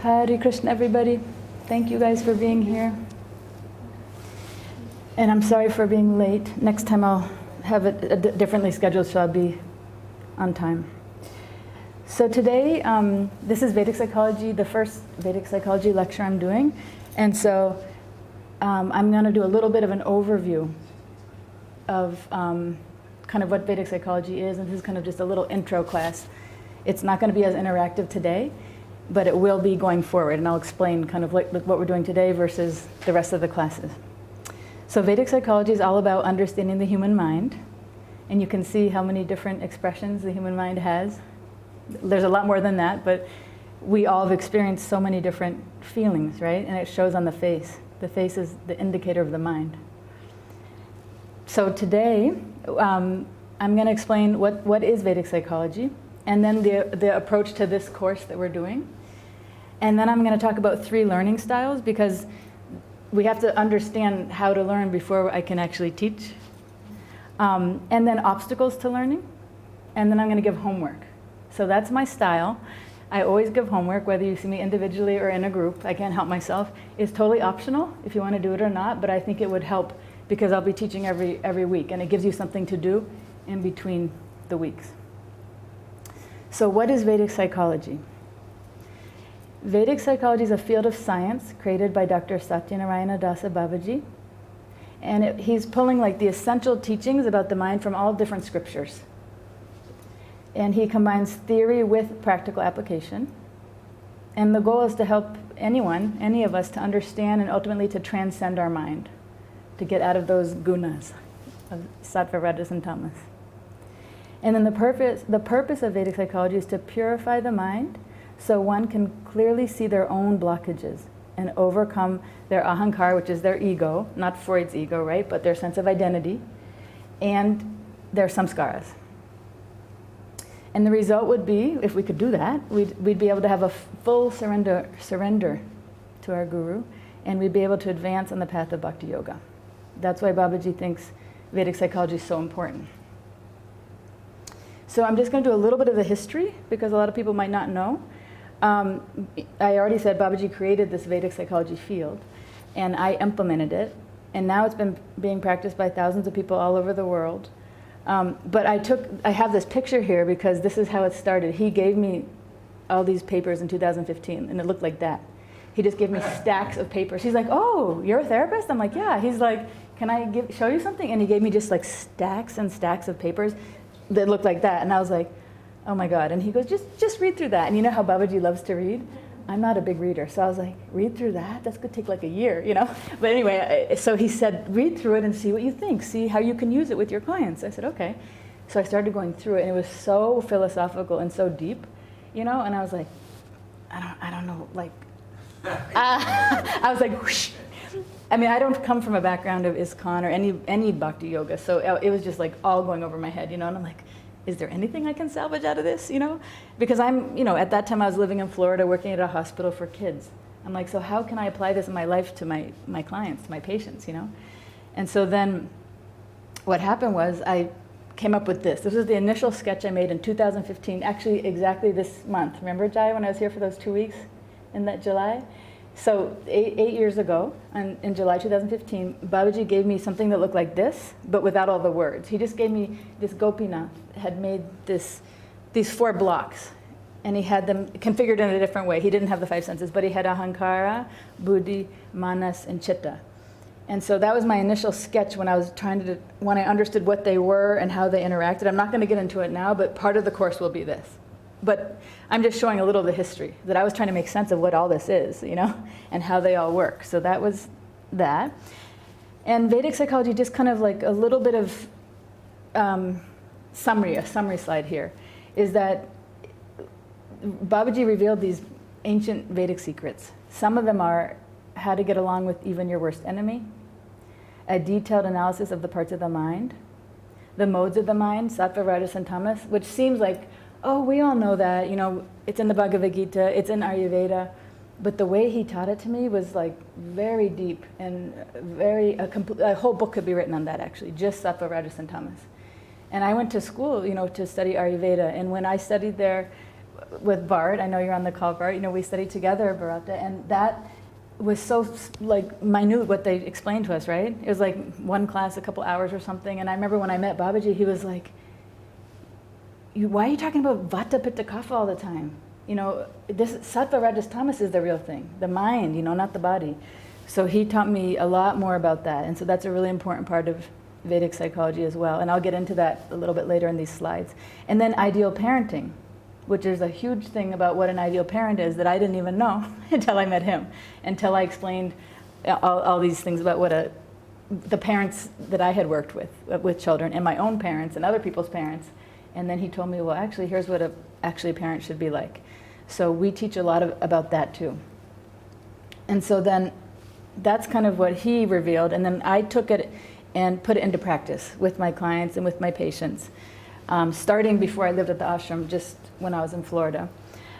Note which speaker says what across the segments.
Speaker 1: Hare Krishna, everybody. Thank you guys for being here. And I'm sorry for being late. Next time I'll have it differently scheduled, so I'll be on time. So today, this is Vedic Psychology, the first Vedic Psychology lecture I'm doing. And so I'm going to do a little bit of an overview of kind of what Vedic Psychology is. And this is kind of just a little intro class. It's not going to be as interactive today, but it will be going forward, and I'll explain kind of what we're doing today versus the rest of the classes. So Vedic Psychology is all about understanding the human mind, and you can see how many different expressions the human mind has. There's a lot more than that, but we all have experienced so many different feelings, right? And it shows on the face. The face is the indicator of the mind. So today, I'm going to explain what is Vedic Psychology, and then the approach to this course that we're doing. And then I'm going to talk about 3 learning styles, because we have to understand how to learn before I can actually teach. And then obstacles to learning. And then I'm going to give homework. So that's my style. I always give homework, whether you see me individually or in a group. I can't help myself. It's totally optional if you want to do it or not, but I think it would help because I'll be teaching every week, and it gives you something to do in between the weeks. So what is Vedic Psychology? Vedic Psychology is a field of science created by Dr. Satyanarayana Dasa Babaji. And he's pulling like the essential teachings about the mind from all different scriptures. And he combines theory with practical application. And the goal is to help anyone, any of us, to understand and ultimately to transcend our mind, to get out of those gunas of sattva, rajas, and tamas. And then the purpose of Vedic Psychology is to purify the mind so one can clearly see their own blockages and overcome their ahankara, which is their ego, not Freud's ego, right, but their sense of identity, and their samskaras. And the result would be, if we could do that, we'd be able to have a full surrender to our guru, and we'd be able to advance on the path of bhakti yoga. That's why Babaji thinks Vedic Psychology is so important. So I'm just going to do a little bit of the history, because a lot of people might not know. I already said Babaji created this Vedic Psychology field, and I implemented it. And now it's been being practiced by thousands of people all over the world. But I have this picture here because this is how it started. He gave me all these papers in 2015, and it looked like that. He just gave me stacks of papers. He's like, "Oh, you're a therapist?" I'm like, "Yeah." He's like, "Can I show you something?" And he gave me just like stacks and stacks of papers that looked like that. And I was like, "Oh my God." And he goes, just read through that. And you know how Babaji loves to read? I'm not a big reader. So I was like, read through that? That's going to take like a year, you know? But anyway, so he said, read through it and see what you think. See how you can use it with your clients. I said, okay. So I started going through it, and it was so philosophical and so deep, you know? And I was like, I don't know, like, I was like, whoosh. I mean, I don't come from a background of ISKCON or any bhakti yoga, so it was just like all going over my head, you know? And I'm like, is there anything I can salvage out of this, you know? Because at that time I was living in Florida working at a hospital for kids. I'm like, so how can I apply this in my life to my clients, my patients, you know? And so then what happened was I came up with this. This was the initial sketch I made in 2015, actually exactly this month. Remember, Jai, when I was here for those 2 weeks in that July? So 8 years ago, in July 2015, Babaji gave me something that looked like this, but without all the words. He just gave me this Gopinath, had made these 4 blocks, and he had them configured in a different way. He didn't have the 5 senses, but he had ahankara, buddhi, manas, and chitta. And so that was my initial sketch when I understood what they were and how they interacted. I'm not going to get into it now, but part of the course will be this. But I'm just showing a little of the history, that I was trying to make sense of what all this is, you know, and how they all work. So that was that. And Vedic Psychology, just kind of like a little bit of a summary slide here, is that Babaji revealed these ancient Vedic secrets. Some of them are how to get along with even your worst enemy, a detailed analysis of the parts of the mind, the modes of the mind, sattva, rajas, and tamas, which seems like, oh, we all know that, you know, it's in the Bhagavad Gita, it's in Ayurveda, but the way he taught it to me was like very deep and a whole book could be written on that actually, just sattva, rajas, and tamas. And I went to school, you know, to study Ayurveda, and when I studied there, with Bart. I know you're on the call, Bart. We studied together, Bharata, and that was so like minute what they explained to us, right? It was like one class, a couple hours or something. And I remember when I met Babaji, he was like, why are you talking about Vata, Pitta, Kapha all the time? This Sattva, Rajas, Tamas is the real thing, the mind, not the body. So he taught me a lot more about that. And so that's a really important part of Vedic psychology as well. And I'll get into that a little bit later in these slides. And then ideal parenting, which is a huge thing about what an ideal parent is that I didn't even know until I met him, until I explained all these things about what the parents that I had worked with children, and my own parents and other people's parents. And then he told me, well, actually, here's what a parent should be like. So we teach a lot about that too. And so then that's kind of what he revealed. And then I took it and put it into practice with my clients and with my patients, starting before I lived at the ashram, just when I was in Florida.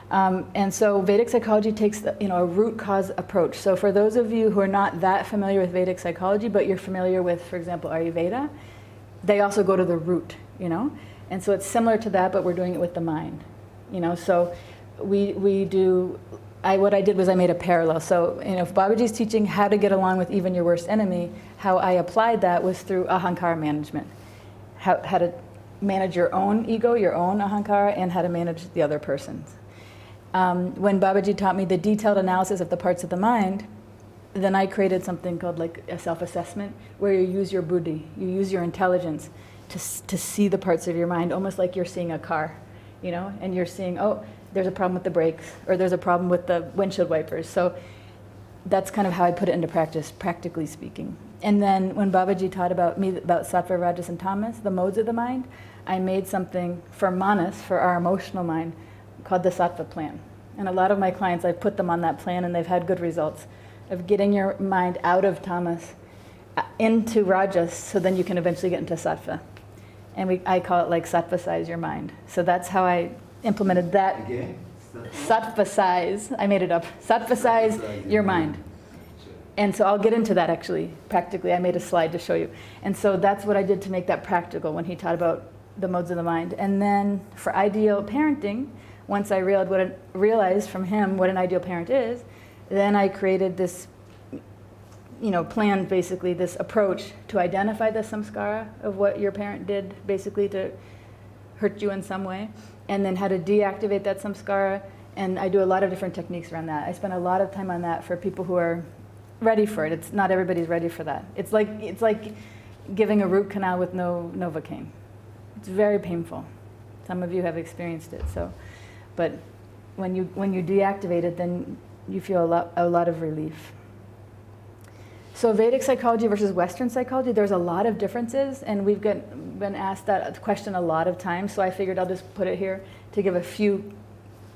Speaker 1: And so Vedic psychology takes a root cause approach. So for those of you who are not that familiar with Vedic psychology, but you're familiar with, for example, Ayurveda, they also go to the root, And so it's similar to that, but we're doing it with the mind, So we do, what I did was I made a parallel. So, if Babaji's teaching how to get along with even your worst enemy, how I applied that was through ahankara management. How to manage your own ego, your own ahankara, and how to manage the other person's. When Babaji taught me the detailed analysis of the parts of the mind, then I created something called like a self-assessment, where you use your buddhi, you use your intelligence to see the parts of your mind, almost like you're seeing a car, and you're seeing, oh, there's a problem with the brakes, or there's a problem with the windshield wipers. So that's kind of how I put it into practice, practically speaking. And then when Babaji taught about Sattva, Rajas, and Tamas, the modes of the mind, I made something for Manas, for our emotional mind, called the Sattva plan. And a lot of my clients, I've put them on that plan, and they've had good results of getting your mind out of Tamas into Rajas, so then you can eventually get into Sattva. And I call it like Sattva-size your mind. So that's how I implemented that.
Speaker 2: Again?
Speaker 1: Sattva-size, I made it up. Sattva-size your mind. And so I'll get into that actually, practically. I made a slide to show you. And so that's what I did to make that practical when he taught about the modes of the mind. And then for ideal parenting, once I realized from him what an ideal parent is, then I created this plan, basically, this approach to identify the samskara of what your parent did, basically to hurt you in some way, and then how to deactivate that samskara. And I do a lot of different techniques around that. I spend a lot of time on that for people who are ready for it. It's not everybody's ready for that. It's like giving a root canal with no Novocaine. It's very painful. Some of you have experienced it. But when you deactivate it, then you feel a lot of relief. So Vedic psychology versus Western psychology, there's a lot of differences, and we've been asked that question a lot of times, so I figured I'll just put it here to give a few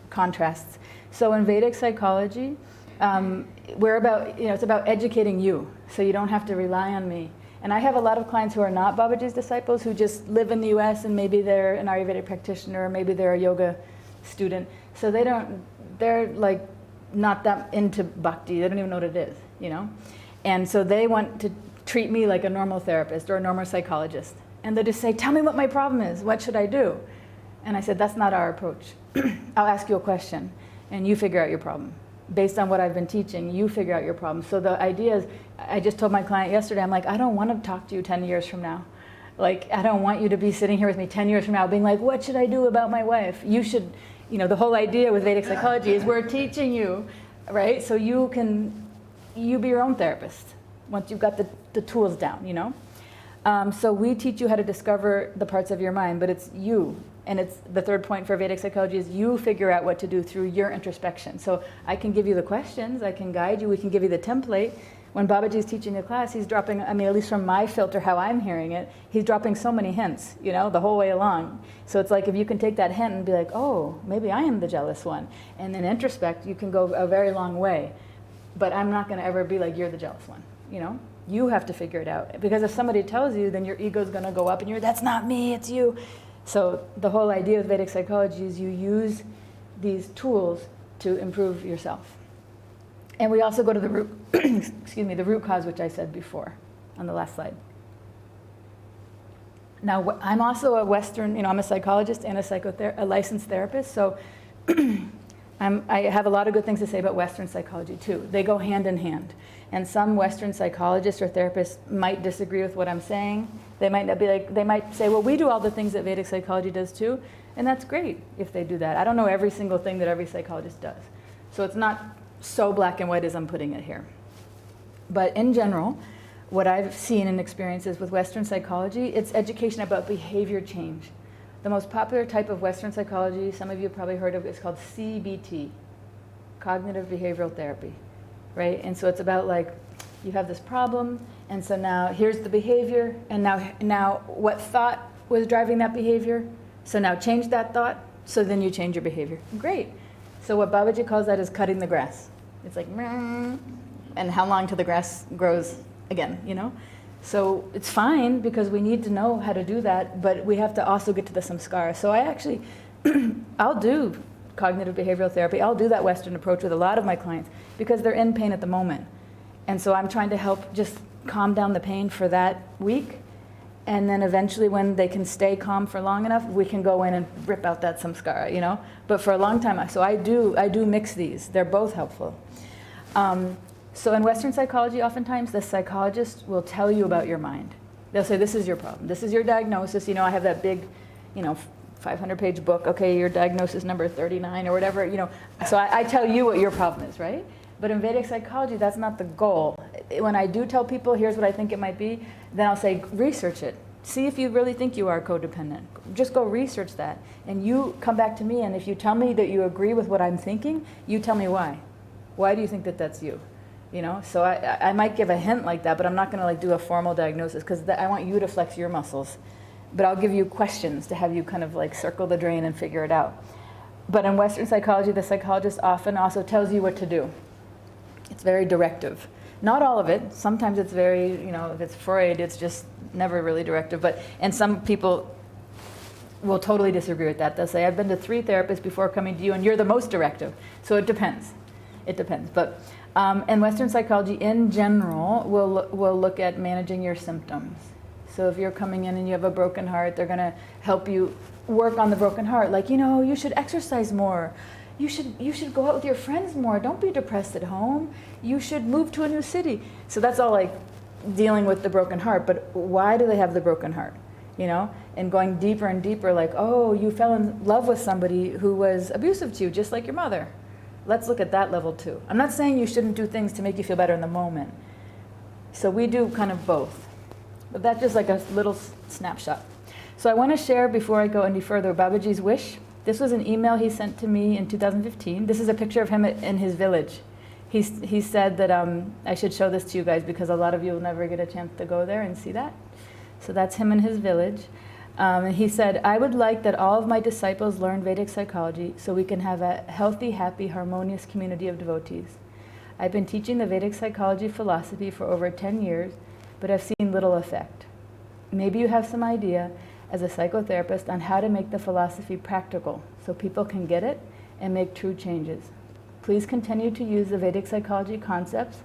Speaker 1: contrasts. So in Vedic psychology, we're about, it's about educating you, so you don't have to rely on me. And I have a lot of clients who are not Babaji's disciples, who just live in the US, and maybe they're an Ayurvedic practitioner, or maybe they're a yoga student. So they're like not that into bhakti, they don't even know what it is, And so they want to treat me like a normal therapist or a normal psychologist. And they just say, tell me what my problem is, what should I do? And I said, that's not our approach. I'll ask you a question, and you figure out your problem. Based on what I've been teaching, you figure out your problem. So the idea is, I just told my client yesterday, I'm like, I don't want to talk to you 10 years from now. Like, I don't want you to be sitting here with me 10 years from now being like, what should I do about my wife? You should, the whole idea with Vedic psychology is we're teaching you, right? So you be your own therapist once you've got the tools down, So we teach you how to discover the parts of your mind, but it's you. And it's the third point for Vedic psychology is you figure out what to do through your introspection. So I can give you the questions, I can guide you, we can give you the template. When Babaji's teaching the class, he's dropping, at least from my filter, how I'm hearing it, he's dropping so many hints, the whole way along. So it's like if you can take that hint and be like, oh, maybe I am the jealous one. And then introspect, you can go a very long way. But I'm not going to ever be like, you're the jealous one, You have to figure it out. Because if somebody tells you, then your ego's going to go up and that's not me, it's you. So the whole idea of Vedic psychology is you use these tools to improve yourself. And we also go to the root, the root cause, which I said before on the last slide. Now, I'm also a Western, I'm a psychologist and a licensed therapist. So I have a lot of good things to say about Western psychology too. They go hand in hand. And some Western psychologists or therapists might disagree with what I'm saying. They might not be like, they might say, well, we do all the things that Vedic psychology does too. And that's great if they do that. I don't know every single thing that every psychologist does. So it's not so black and white as I'm putting it here. But in general, what I've seen and experiences with Western psychology, it's education about behavior change. The most popular type of Western psychology, some of you have probably heard of, is called CBT, cognitive behavioral therapy, right? And so it's about like, you have this problem, and so now here's the behavior, and now what thought was driving that behavior? So now change that thought, so then you change your behavior. Great. So what Babaji calls that is cutting the grass. It's like, and how long till the grass grows again, you know? So it's fine because we need to know how to do that, but we have to also get to the samskara. So I actually, I'll do cognitive behavioral therapy. I'll do that Western approach with a lot of my clients because they're in pain at the moment. And so I'm trying to help just calm down the pain for that week. And then eventually when they can stay calm for long enough, we can go in and rip out that samskara, you know? But for a long time, so I do mix these. They're both helpful. So in Western psychology, oftentimes the psychologist will tell you about your mind. They'll say, this is your problem. This is your diagnosis. You know, I have that big, 500-page book. Okay, your diagnosis number 39 or whatever, So I tell you what your problem is, right? But in Vedic psychology, that's not the goal. When I do tell people, here's what I think it might be, then I'll say, research it. See if you really think you are codependent. Just go research that. And you come back to me, and if you tell me that you agree with what I'm thinking, you tell me why. Why do you think that that's you? So I might give a hint like that, but I'm not going to like do a formal diagnosis because I want you to flex your muscles. But I'll give you questions to have you kind of like circle the drain and figure it out. But in Western psychology, the psychologist often also tells you what to do. It's very directive. Not all of it. Sometimes it's very, if it's Freud, it's just never really directive. And some people will totally disagree with that. They'll say, I've been to 3 therapists before coming to you, and you're the most directive. So it depends. It depends. But and Western psychology in general will look at managing your symptoms. So if you're coming in and you have a broken heart, they're going to help you work on the broken heart. Like, you should exercise more. You should go out with your friends more. Don't be depressed at home. You should move to a new city. So that's all like dealing with the broken heart. But why do they have the broken heart? And going deeper and deeper, like, oh, you fell in love with somebody who was abusive to you, just like your mother. Let's look at that level too. I'm not saying you shouldn't do things to make you feel better in the moment. So we do kind of both. But that's just like a little snapshot. So I want to share, before I go any further, Babaji's wish. This was an email he sent to me in 2015. This is a picture of him in his village. He said that I should show this to you guys because a lot of you will never get a chance to go there and see that. So that's him in his village. And he said, I would like that all of my disciples learn Vedic psychology so we can have a healthy, happy, harmonious community of devotees. I've been teaching the Vedic psychology philosophy for over 10 years, but I've seen little effect. Maybe you have some idea as a psychotherapist on how to make the philosophy practical so people can get it and make true changes. Please continue to use the Vedic psychology concepts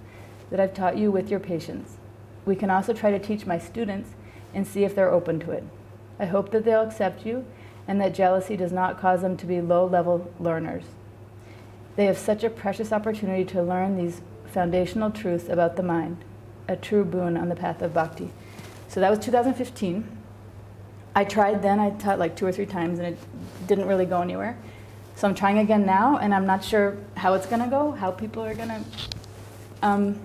Speaker 1: that I've taught you with your patients. We can also try to teach my students and see if they're open to it. I hope that they'll accept you and that jealousy does not cause them to be low-level learners. They have such a precious opportunity to learn these foundational truths about the mind, a true boon on the path of bhakti. So that was 2015. I tried then, I taught like 2 or 3 times and it didn't really go anywhere. So I'm trying again now and I'm not sure how it's going to go, how people are going to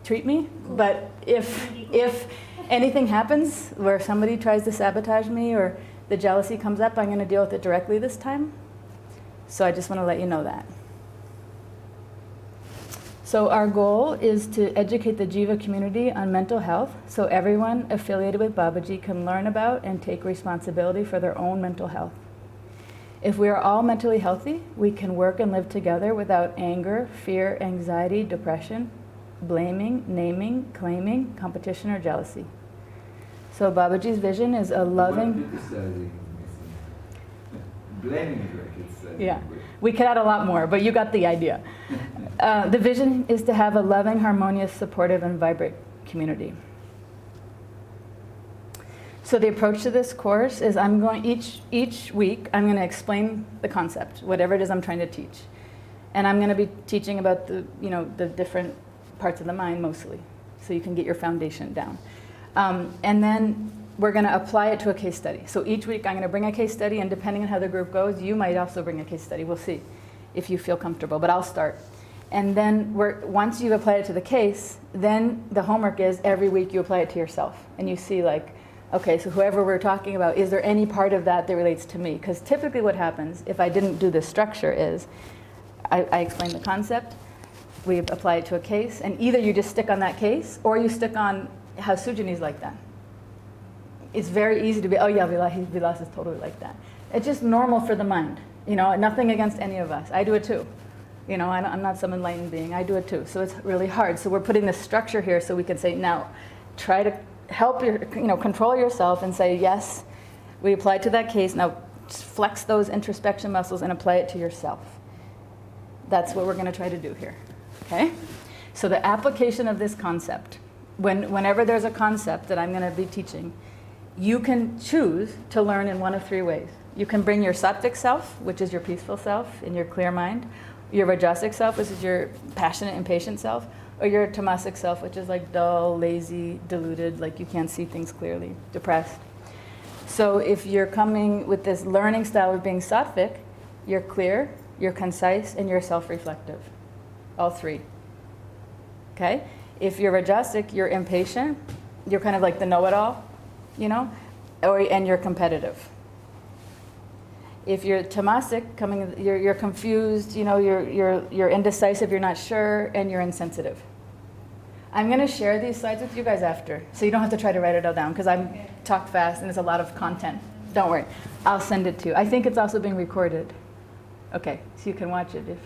Speaker 1: treat me. But if anything happens where somebody tries to sabotage me or the jealousy comes up, I'm going to deal with it directly this time. So I just want to let you know that. So our goal is to educate the Jiva community on mental health so everyone affiliated with Babaji can learn about and take responsibility for their own mental health. If we are all mentally healthy, we can work and live together without anger, fear, anxiety, depression, blaming, naming, claiming, competition, or jealousy. So Babaji's vision is a loving...
Speaker 2: Blaming is like it's...
Speaker 1: Yeah, we could add a lot more, but you got the idea. The vision is to have a loving, harmonious, supportive, and vibrant community. So the approach to this course is I'm going, each week, I'm going to explain the concept, whatever it is I'm trying to teach. And I'm going to be teaching about the, the different parts of the mind mostly, so you can get your foundation down. And then we're going to apply it to a case study. So each week I'm going to bring a case study, and depending on how the group goes, you might also bring a case study. We'll see if you feel comfortable, but I'll start. And then once you've applied it to the case, then the homework is every week you apply it to yourself. And you see like, okay, so whoever we're talking about, is there any part of that that relates to me? Because typically what happens, if I didn't do this structure, is I explain the concept, we apply it to a case, and either you just stick on that case, or you stick on how Sujani's like that. It's very easy to be, oh yeah, Vilas is totally like that. It's just normal for the mind. Nothing against any of us. I do it too. I'm not some enlightened being. I do it too. So it's really hard. So we're putting this structure here so we can say, now, try to help control yourself and say, yes, we applied to that case. Now flex those introspection muscles and apply it to yourself. That's what we're going to try to do here. Okay? So the application of this concept, whenever there's a concept that I'm going to be teaching, you can choose to learn in one of three ways. You can bring your sattvic self, which is your peaceful self in your clear mind, your rajasic self, which is your passionate, impatient self, or your tamasic self, which is like dull, lazy, deluded, like you can't see things clearly, depressed. So if you're coming with this learning style of being sattvic, you're clear, you're concise, and you're self-reflective. All three. Okay? If you're rajasic, you're impatient, you're kind of like the know-it-all, and you're competitive. If you're tamasic, you're confused, you're indecisive, you're not sure, and you're insensitive. I'm going to share these slides with you guys after, so you don't have to try to write it all down, because I talk fast and it's a lot of content. Don't worry. I'll send it to you. I think it's also being recorded. Okay, so you can watch it if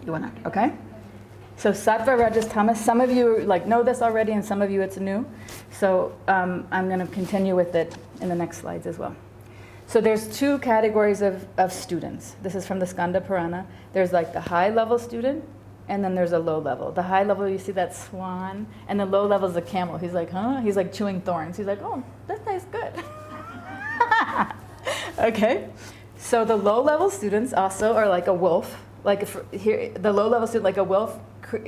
Speaker 1: you want to, okay? So sattva, rajas, tamas, some of you know this already, and some of you it's new. So I'm going to continue with it in the next slides as well. So there's two categories of students. This is from the Skanda Purana. There's like the high level student, and then there's a low level. The high level, you see that swan, and the low level is the camel. He's like, huh? He's like chewing thorns. He's like, oh, that tastes good. Okay. So the low level students also are like a wolf. The low level student, like a wolf,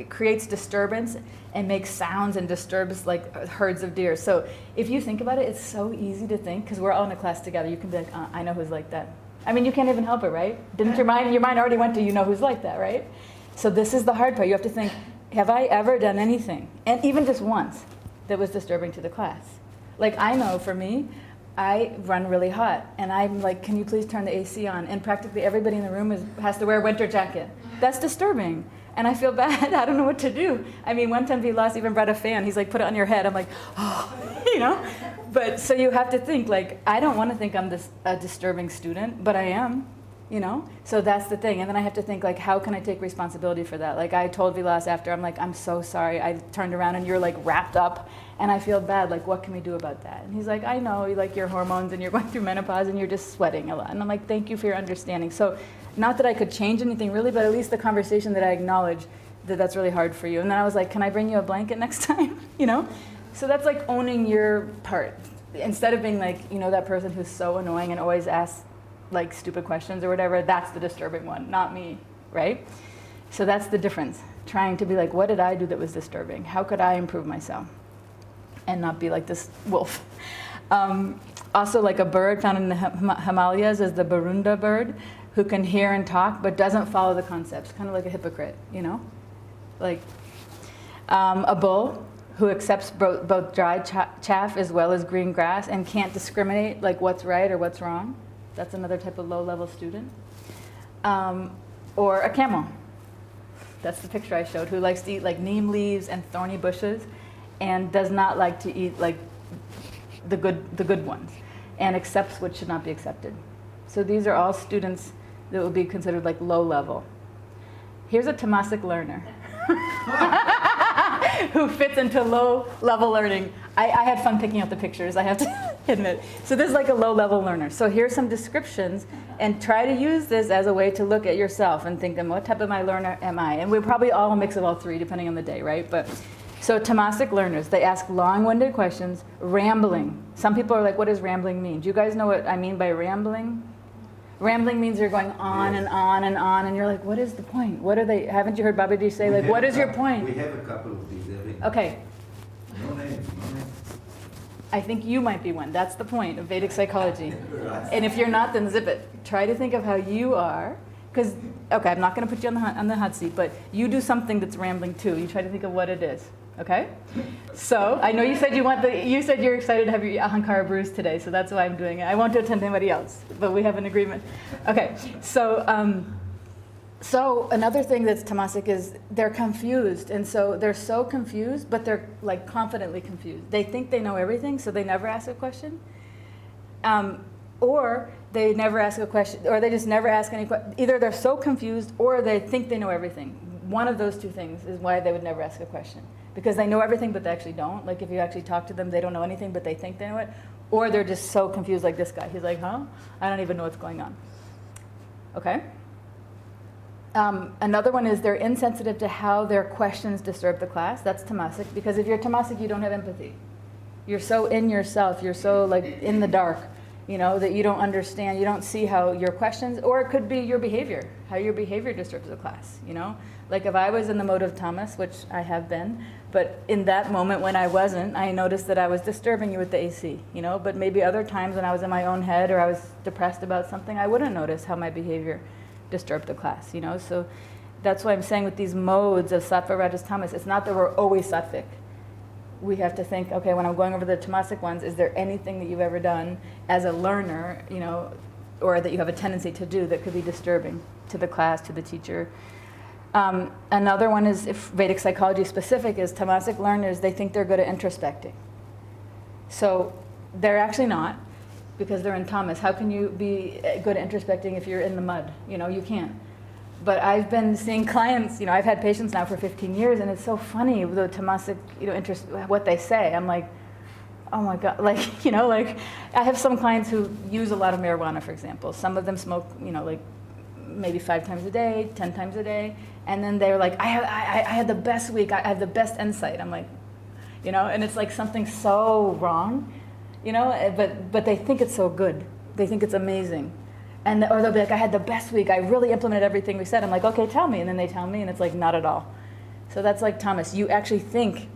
Speaker 1: creates disturbance and makes sounds and disturbs like herds of deer. So if you think about it, it's so easy to think, because we're all in a class together. You can be like, I know who's like that. I mean, you can't even help it, right? Didn't your mind already went to, who's like that, right? So this is the hard part. You have to think, have I ever done anything, and even just once, that was disturbing to the class? Like, I know for me, I run really hot, and I'm like, can you please turn the AC on? And practically everybody in the room has to wear a winter jacket. That's disturbing. And I feel bad. I don't know what to do. I mean, one time Vilas even brought a fan. He's like, put it on your head. I'm like, oh, But so you have to think, like, I don't want to think I'm a disturbing student, but I am, So that's the thing. And then I have to think, like, how can I take responsibility for that? Like, I told Vilas after, I'm like, I'm so sorry. I turned around and you're like wrapped up, and I feel bad. Like, what can we do about that? And he's like, I know, like, your hormones and you're going through menopause and you're just sweating a lot. And I'm like, thank you for your understanding. So not that I could change anything really, but at least the conversation that I acknowledge that that's really hard for you. And then I was like, can I bring you a blanket next time? So that's like owning your part. Instead of being like, that person who's so annoying and always asks like stupid questions or whatever, that's the disturbing one, not me, right? So that's the difference. Trying to be like, what did I do that was disturbing? How could I improve myself? And not be like this wolf. Also, like a bird found in the Himalayas is the Barunda bird, who can hear and talk but doesn't follow the concepts, kind of like a hypocrite, Like a bull who accepts both dry chaff as well as green grass and can't discriminate like what's right or what's wrong. That's another type of low-level student. Or a camel. That's the picture I showed, who likes to eat like neem leaves and thorny bushes, and does not like to eat like the good ones, and accepts what should not be accepted. So these are all students that would be considered like low level. Here's a tamasic learner who fits into low level learning. I had fun picking out the pictures, I have to admit. So this is like a low level learner. So here's some descriptions, and try to use this as a way to look at yourself and think, what type of my learner am I? And we're probably all a mix of all three, depending on the day, right? But So Tamasic learners, they ask long-winded questions, rambling. Some people are like, what does rambling mean? Do you guys know what I mean by rambling? Rambling means you're going on and on and on, and you're like, what is the point? What are they, haven't you heard Babaji say, like, what is your point?
Speaker 2: We have a couple of these.
Speaker 1: Okay.
Speaker 2: No names, no names.
Speaker 1: I think you might be one. That's the point of Vedic psychology.
Speaker 2: Right.
Speaker 1: And if you're not, then zip it. Try to think of how you are. Because, okay, I'm not going to put you on the hot seat, but you do something that's rambling too. You try to think of what it is. Okay? So, I know you said you said you're excited to have your ahankara bruise today, so that's why I'm doing it. I won't do it to anybody else, but we have an agreement. Okay, so, so another thing that's tamasic is they're confused, and so they're so confused, but they're like confidently confused. They think they know everything, so they never ask a question. Or they never ask a question, or they just never ask any questions. Either they're so confused, or they think they know everything. One of those two things is why they would never ask a question. Because they know everything, but they actually don't. Like if you actually talk to them, they don't know anything, but they think they know it. Or they're just so confused like this guy. He's like, huh? I don't even know what's going on. Okay? Another one is they're insensitive to how their questions disturb the class. That's tamasic. Because if you're tamasic, you don't have empathy. You're so in yourself. You're so like in the dark, you know, that you don't understand. You don't see how your questions, or it could be your behavior, how your behavior disturbs the class, you know. Like if I was in the mode of tamas, which I have been, but in that moment when I wasn't, I noticed that I was disturbing you with the AC, you know. But maybe other times when I was in my own head or I was depressed about something, I wouldn't notice how my behavior disturbed the class, you know. So that's why I'm saying with these modes of sattva, rajas, tamas, it's not that we're always sattvic. We have to think, okay, when I'm going over the tamasic ones, is there anything that you've ever done as a learner, you know, or that you have a tendency to do that could be disturbing to the class, to the teacher? Another one is, if Vedic psychology specific, is tamasic learners, they think they're good at introspecting. So they're actually not, because they're in tamas. How can you be good at introspecting if you're in the mud? You know, you can't. But I've been seeing clients, you know, I've had patients now for 15 years, and it's so funny, the tamasic, you know, what they say. I'm like, oh my God, like, you know, like, I have some clients who use a lot of marijuana, for example. Some of them smoke, you know, like, maybe 5 times a day, 10 times a day. And then they're like, I had the best week, I had the best insight. I'm like, you know, and it's like something so wrong, you know, but they think it's so good. They think it's amazing. And, or they'll be like, I had the best week, I really implemented everything we said. I'm like, okay, tell me. And then they tell me, and it's like, not at all. So that's like Thomas. You actually think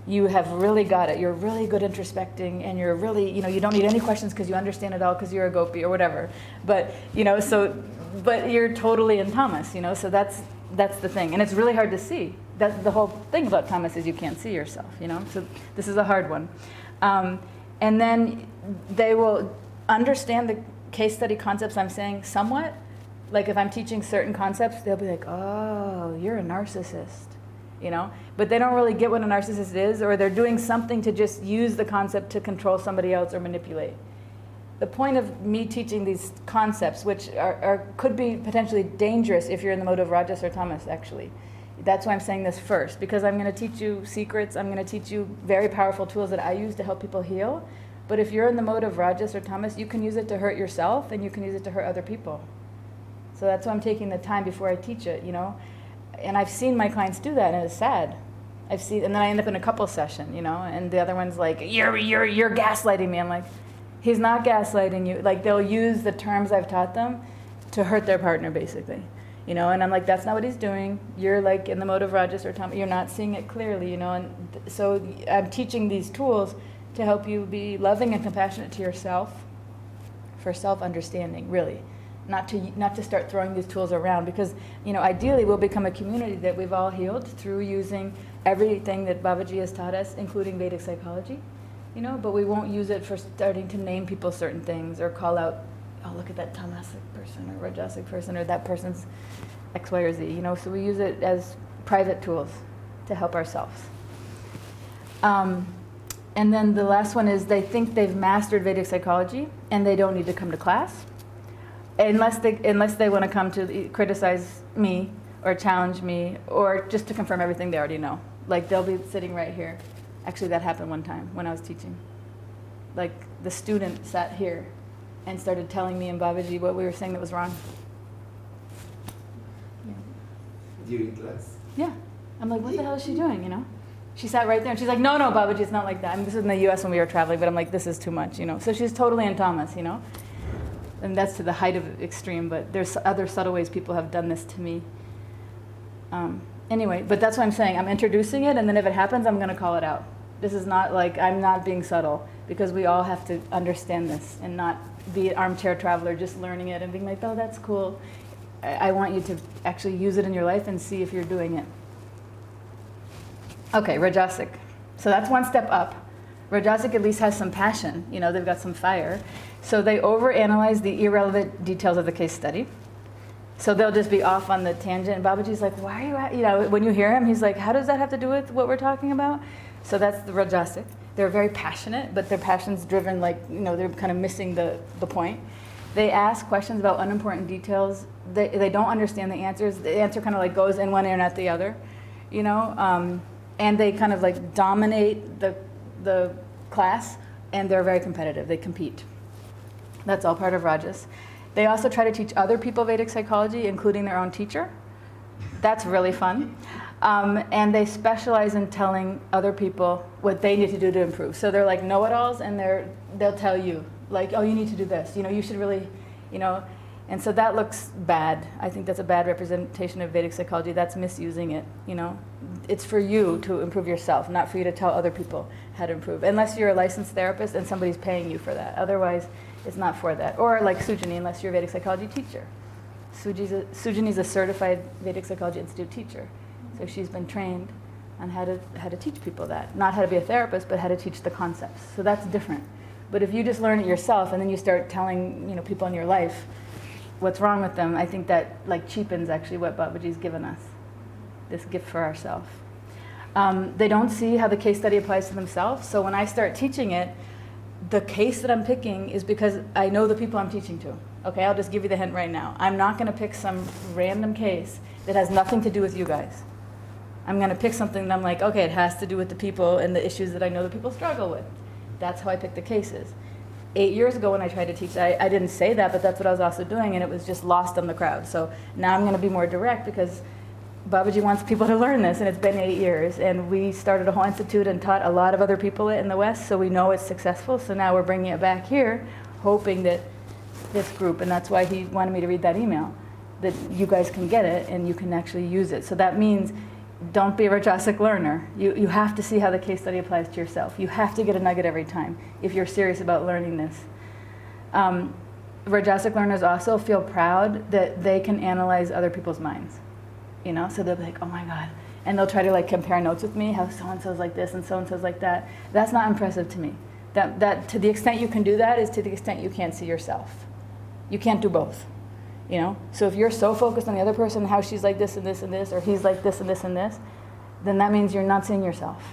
Speaker 1: you have really got it. You're really good introspecting, and you're really, you know, you don't need any questions because you understand it all because you're a gopi or whatever. But, you know, so, but you're totally in Thomas, you know, so that's the thing. And it's really hard to see. That's the whole thing about Thomas, is you can't see yourself, you know. So this is a hard one. And then they will understand the case study concepts I'm saying somewhat. Like if I'm teaching certain concepts, they'll be like, oh, you're a narcissist, you know. But they don't really get what a narcissist is, or they're doing something to just use the concept to control somebody else or manipulate. The point of me teaching these concepts, which could be potentially dangerous if you're in the mode of rajas or tamas, actually. That's why I'm saying this first, because I'm going to teach you secrets. I'm going to teach you very powerful tools that I use to help people heal. But if you're in the mode of rajas or tamas, you can use it to hurt yourself, and you can use it to hurt other people. So that's why I'm taking the time before I teach it, you know. And I've seen my clients do that, and it's sad. And then I end up in a couple session, you know, and the other one's like, you're gaslighting me. I'm like, he's not gaslighting you. Like, they'll use the terms I've taught them to hurt their partner, basically, you know. And I'm like, that's not what he's doing. You're like in the mode of rajas or tamas. You're not seeing it clearly, you know. And so I'm teaching these tools to help you be loving and compassionate to yourself, for self-understanding, really. Not to start throwing these tools around, because, you know, ideally we'll become a community that we've all healed through using everything that Babaji has taught us, including Vedic psychology, you know, but we won't use it for starting to name people certain things or call out, oh, look at that tamasic person or rajasic person or that person's X, Y, or Z, you know, so we use it as private tools to help ourselves. And then the last one is they think they've mastered Vedic psychology and they don't need to come to class. Unless they want to come to criticize me or challenge me or just to confirm everything they already know. Like they'll be sitting right here. Actually, that happened one time when I was teaching. Like the student sat here and started telling me and Babaji what we were saying that was wrong. Yeah.
Speaker 2: During class?
Speaker 1: Yeah. I'm like, what the hell is she doing, you know? She sat right there and she's like, no, Babaji, it's not like that. I mean, this was in the US when we were traveling, but I'm like, this is too much, So she's totally in Tamas, And that's to the height of extreme, but there's other subtle ways people have done this to me. Anyway, but that's what I'm saying. I'm introducing it, and then if it happens, I'm going to call it out. This is not like, I'm not being subtle, because we all have to understand this and not be an armchair traveler just learning it and being like, oh, that's cool. I want you to actually use it in your life and see if you're doing it. Okay, Rajasic. So that's one step up. Rajasic at least has some passion. They've got some fire. So they overanalyze the irrelevant details of the case study. So they'll just be off on the tangent. And Babaji's like, why are you when you hear him, he's like, how does that have to do with what we're talking about? So that's the Rajasic. They're very passionate, but their passion's driven they're kind of missing the point. They ask questions about unimportant details. They don't understand the answers. The answer kind of goes in one ear and out the other, and they kind of dominate the class, and they're very competitive. They compete. That's all part of Rajas. They also try to teach other people Vedic psychology, including their own teacher. That's really fun. And they specialize in telling other people what they need to do to improve. So they're like know-it-alls, and they'll tell you, oh, you need to do this. You should really, And so that looks bad. I think that's a bad representation of Vedic psychology. That's misusing it, It's for you to improve yourself, not for you to tell other people how to improve. Unless you're a licensed therapist and somebody's paying you for that. Otherwise, it's not for that. Or like Sujani, unless you're a Vedic psychology teacher. Sujani's a certified Vedic Psychology Institute teacher. So she's been trained on how to teach people that. Not how to be a therapist, but how to teach the concepts. So that's different. But if you just learn it yourself and then you start telling people in your life what's wrong with them, I think that cheapens actually what Babaji's given us, this gift for ourselves. They don't see how the case study applies to themselves. So when I start teaching it, the case that I'm picking is because I know the people I'm teaching to. Okay, I'll just give you the hint right now. I'm not going to pick some random case that has nothing to do with you guys. I'm going to pick something that I'm like, okay, it has to do with the people and the issues that I know the people struggle with. That's how I pick the cases. 8 years ago when I tried to teach, I didn't say that, but that's what I was also doing, and it was just lost on the crowd. So now I'm going to be more direct because Babaji wants people to learn this, and it's been 8 years, and we started a whole institute and taught a lot of other people it in the West, so we know it's successful. So now we're bringing it back here, hoping that this group, and that's why he wanted me to read that email, that you guys can get it and you can actually use it. So that means don't be a Rajasic learner. You have to see how the case study applies to yourself. You have to get a nugget every time if you're serious about learning this. Rajasic learners also feel proud that they can analyze other people's minds. So they'll be like, oh my God. And they'll try to compare notes with me, how so-and-so's like this and so-and-so's like that. That's not impressive to me. That to the extent you can do that is to the extent you can't see yourself. You can't do both. So if you're so focused on the other person, how she's like this and this and this, or he's like this and this and this, then that means you're not seeing yourself.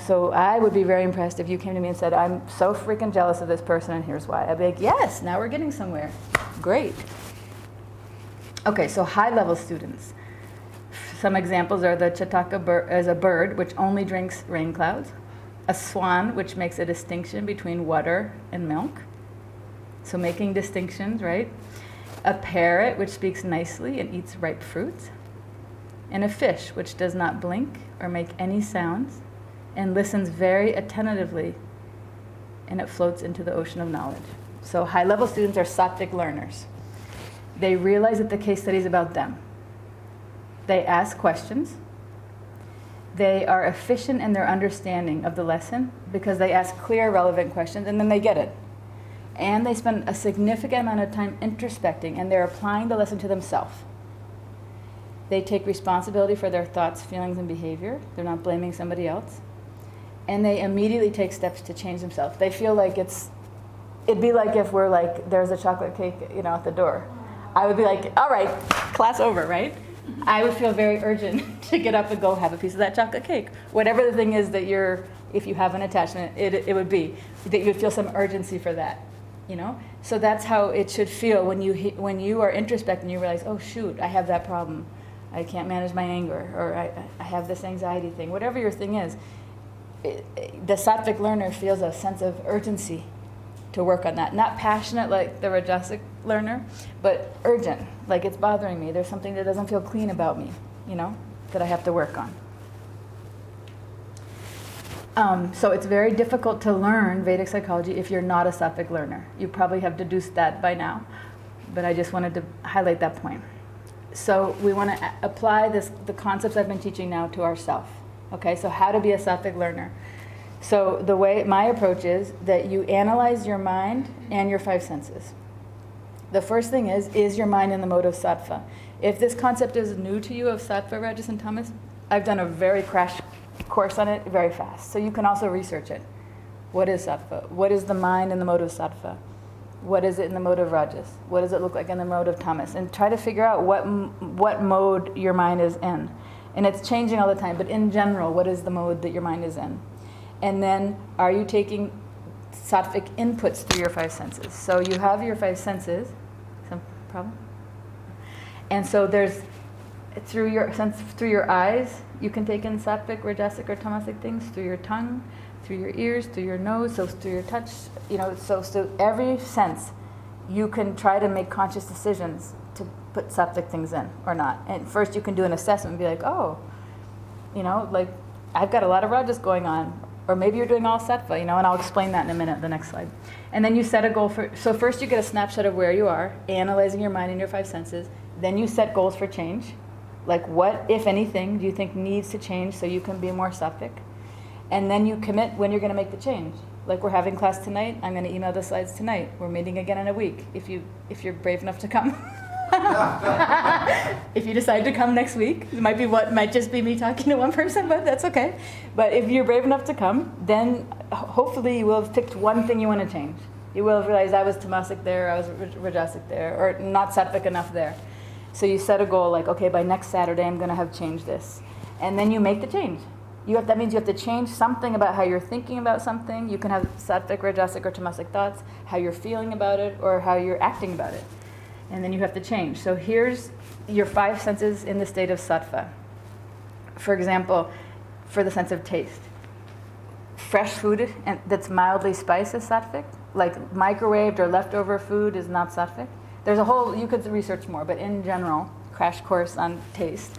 Speaker 1: So I would be very impressed if you came to me and said, I'm so freaking jealous of this person and here's why. I'd be like, yes, now we're getting somewhere. Great. Okay, so high-level students. Some examples are the Chataka as a bird, which only drinks rain clouds. A swan, which makes a distinction between water and milk. So making distinctions, right? A parrot, which speaks nicely and eats ripe fruits. And a fish, which does not blink or make any sounds and listens very attentively, and it floats into the ocean of knowledge. So high-level students are sattvic learners. They realize that the case study is about them. They ask questions. They are efficient in their understanding of the lesson because they ask clear, relevant questions, and then they get it. And they spend a significant amount of time introspecting, and they're applying the lesson to themselves. They take responsibility for their thoughts, feelings, and behavior. They're not blaming somebody else. And they immediately take steps to change themselves. They feel like it'd be like if we're like, there's a chocolate cake, at the door. I would be like, all right, class over, right? I would feel very urgent to get up and go have a piece of that chocolate cake. Whatever the thing is that if you have an attachment, it would be that you would feel some urgency for that, So that's how it should feel when you are introspecting. You realize, oh shoot, I have that problem. I can't manage my anger, or I have this anxiety thing. Whatever your thing is, the sattvic learner feels a sense of urgency to work on that. Not passionate like the Rajasic learner, but urgent, like it's bothering me. There's something that doesn't feel clean about me, that I have to work on. So it's very difficult to learn Vedic psychology if you're not a sattvic learner. You probably have deduced that by now, but I just wanted to highlight that point. So we want to apply the concepts I've been teaching now to ourselves. Okay, so how to be a sattvic learner. So the way my approach is that you analyze your mind and your five senses. The first thing is your mind in the mode of sattva? If this concept is new to you of sattva, rajas, and tamas, I've done a very crash course on it very fast. So you can also research it. What is sattva? What is the mind in the mode of sattva? What is it in the mode of rajas? What does it look like in the mode of tamas? And try to figure out what mode your mind is in. And it's changing all the time, but in general, what is the mode that your mind is in? And then, are you taking sattvic inputs through your five senses? So you have your five senses. Some problem? And so there's, through your eyes, you can take in sattvic, rajasic, or tamasic things. Through your tongue, through your ears, through your nose, so through your touch. So every sense, you can try to make conscious decisions to put sattvic things in or not. And first, you can do an assessment and be like, oh, like I've got a lot of rajas going on. Or maybe you're doing all sattva, and I'll explain that in a minute, the next slide. And then you set a goal so first you get a snapshot of where you are, analyzing your mind and your five senses. Then you set goals for change. Like what, if anything, do you think needs to change so you can be more sattvic? And then you commit when you're going to make the change. Like we're having class tonight, I'm going to email the slides tonight. We're meeting again in a week, if you're brave enough to come. If you decide to come next week, it might just be me talking to one person, but that's okay. But if you're brave enough to come, then hopefully you will have picked one thing you want to change. You will have realized I was tamasic there, I was rajasic there, or not sattvic enough there. So you set a goal like, okay, by next Saturday I'm going to have changed this. And then you make the change. That means you have to change something about how you're thinking about something. You can have sattvic, rajasic, or tamasic thoughts, how you're feeling about it, or how you're acting about it. And then you have to change. So here's your five senses in the state of sattva. For example, for the sense of taste. Fresh food that's mildly spiced is sattvic. Like microwaved or leftover food is not sattvic. There's you could research more, but in general, crash course on taste.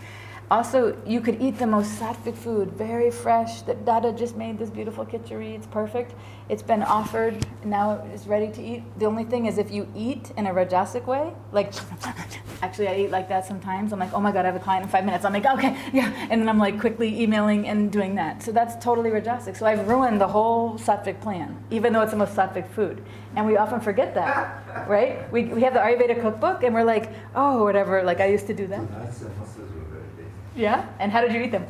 Speaker 1: Also, you could eat the most sattvic food, very fresh, that Dada just made this beautiful khichdi, it's perfect. It's been offered, now it's ready to eat. The only thing is if you eat in a rajasic way, like, actually I eat like that sometimes. I'm like, oh my God, I have a client in 5 minutes. I'm like, okay, yeah. And then I'm like quickly emailing and doing that. So that's totally rajasic. So I've ruined the whole sattvic plan, even though it's the most sattvic food. And we often forget that, right? We have the Ayurveda cookbook and we're like, oh, whatever, like I used to do that. Yeah? And how did you eat them?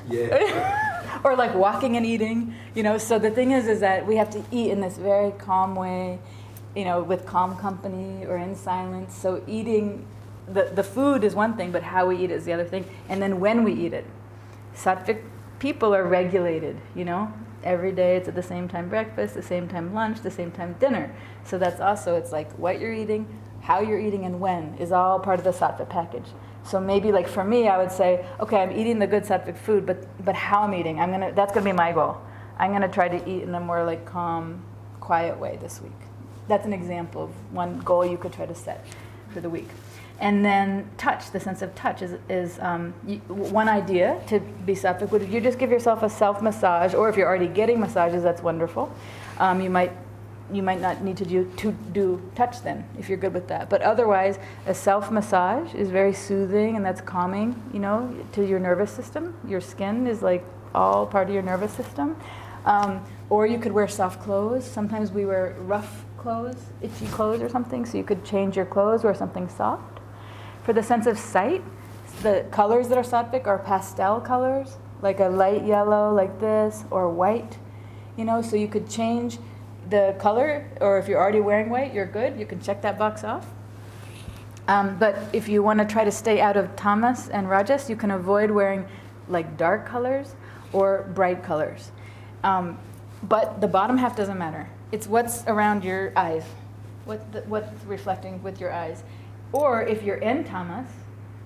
Speaker 2: Yeah.
Speaker 1: Or like walking and eating, So the thing is that we have to eat in this very calm way, with calm company or in silence. So eating, the food is one thing, but how we eat is the other thing. And then when we eat it. Sattvic people are regulated, Every day it's at the same time breakfast, the same time lunch, the same time dinner. So that's also, it's like what you're eating, how you're eating, and when is all part of the sattva package. So maybe like for me, I would say, okay, I'm eating the good sattvic food, but how I'm eating, that's gonna be my goal. I'm gonna try to eat in a more like calm, quiet way this week. That's an example of one goal you could try to set for the week. And then touch, the sense of touch is one idea to be sattvic. Would you just give yourself a self-massage, or if you're already getting massages, that's wonderful. You might not need to do touch then, if you're good with that. But otherwise, a self-massage is very soothing, and that's calming, to your nervous system. Your skin is like all part of your nervous system. Or you could wear soft clothes. Sometimes we wear rough clothes, itchy clothes or something, so you could change your clothes, wear something soft. For the sense of sight, the colors that are sattvic are pastel colors, like a light yellow like this, or white, so you could change the color, or if you're already wearing white, you're good. You can check that box off. But if you want to try to stay out of tamas and rajas, you can avoid wearing like dark colors or bright colors. But the bottom half doesn't matter. It's what's around your eyes, what's reflecting with your eyes. Or if you're in tamas,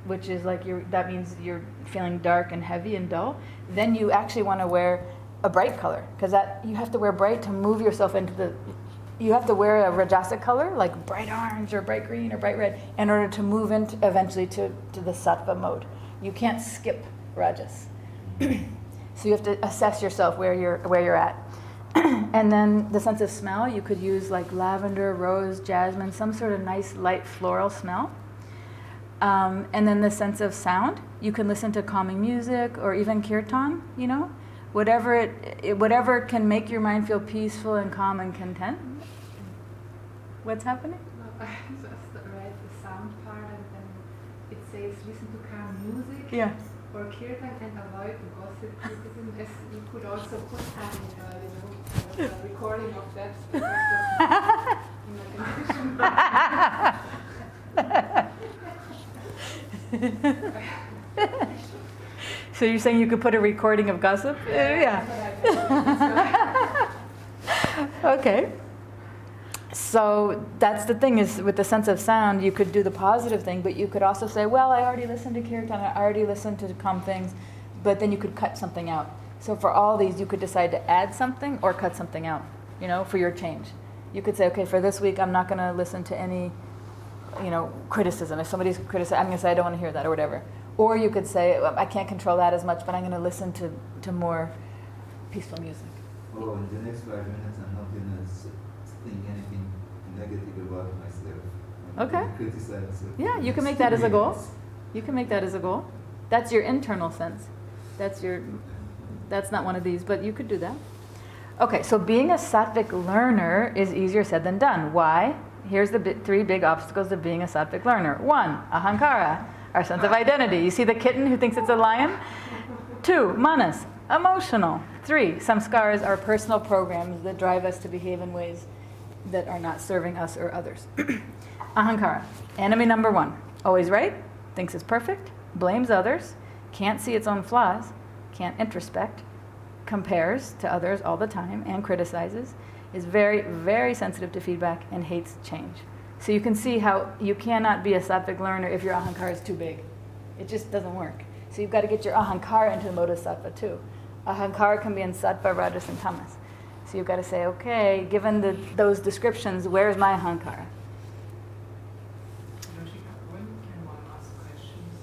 Speaker 1: which is like that means you're feeling dark and heavy and dull, then you actually want to wear a bright color, because you have to wear bright to move yourself into you have to wear a rajasic color, like bright orange or bright green or bright red, in order to move eventually to the sattva mode. You can't skip rajas. So you have to assess yourself where you're at. And then the sense of smell, you could use like lavender, rose, jasmine, some sort of nice light floral smell. And then the sense of sound, you can listen to calming music or even kirtan, you know, whatever can make your mind feel peaceful and calm and content. What's happening?
Speaker 3: No, I just read the sound part and then it says listen to calm music
Speaker 1: Yeah.
Speaker 3: or kirtan and avoid gossip criticism. As you could also put some, a recording of that
Speaker 1: So you're saying you could put a recording of gossip? Yeah. Okay. So that's the thing is with the sense of sound, you could do the positive thing, but you could also say, well, I already listened to kirtan, I already listened to calm things, but then you could cut something out. So for all these, you could decide to add something or cut something out, you know, for your change. You could say, okay, for this week, I'm not going to listen to any, you know, criticism. If somebody's criticizing, I'm going to say, I don't want to hear that or whatever. Or you could say, well, I can't control that as much, but I'm going to listen to more peaceful music.
Speaker 2: Oh, in the next 5 minutes, I'm not going to think anything negative about myself. I'm
Speaker 1: Okay.
Speaker 2: gonna criticize it.
Speaker 1: Yeah, you can make that as a goal. You can make that as a goal. That's your internal sense. That's not one of these, but you could do that. Okay, so being a sattvic learner is easier said than done. Why? Here's the three big obstacles of being a sattvic learner. 1, ahankara, our sense of identity. You see the kitten who thinks it's a lion? 2, manas, emotional. 3, samskaras are personal programs that drive us to behave in ways that are not serving us or others. Ahankara, enemy number 1. Always right, thinks it's perfect, blames others, can't see its own flaws, can't introspect, compares to others all the time and criticizes, is very, very sensitive to feedback and hates change. So you can see how you cannot be a sattvic learner if your ahankara is too big. It just doesn't work. So you've got to get your ahankara into the mode of sattva too. Ahankara can be in sattva, rajas, and tamas. So you've got to say, okay, given those descriptions, where is my ahankara?
Speaker 4: Joshika, when can one ask questions